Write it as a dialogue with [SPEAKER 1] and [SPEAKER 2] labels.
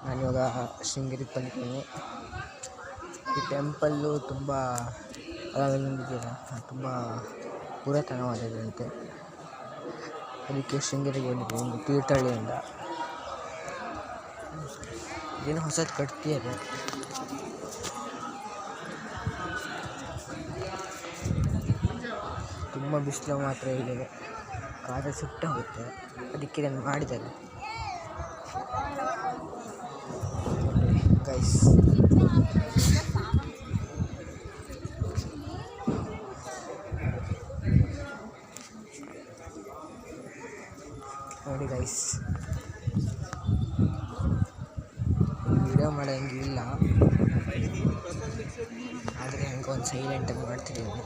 [SPEAKER 1] ನಾನಿವಾಗ ಶೃಂಗೇರಿಗೆ ಬಂದಿದ್ದೀನಿ. ಈ ಟೆಂಪಲ್ಲು ತುಂಬ ತುಂಬ ಪುರಾತನವಾದದಂತೆ. ಅದಕ್ಕೆ ಶೃಂಗೇರಿಗೆ ಬಂದಿದ್ದೀನಿ ತೀರ್ಥಹಳ್ಳಿಯಿಂದ. ಏನೋ ಹೊಸದು ಕಟ್ತಿದ್ದಾರೆ. ತುಂಬ ಬಿಸಿಲು ಮಾತ್ರ ಇದೆ, ಕಾಲ ಸುಟ್ಟು ಹೋಗುತ್ತೆ. ಅದಕ್ಕೆ ನಾನು ಮಾಡಿದ್ದಾರೆ ಗೈಸ್. ನೋಡಿ ಗೈಸ್, ವಿಡಿಯೋ ಮಾಡೋಂಗಿಲ್ಲ, ಆದರೆ ಹಂಗೆ ಒಂದು ಸೈಲೆಂಟಾಗಿ ಮಾಡ್ತಿದ್ದೀನಿ.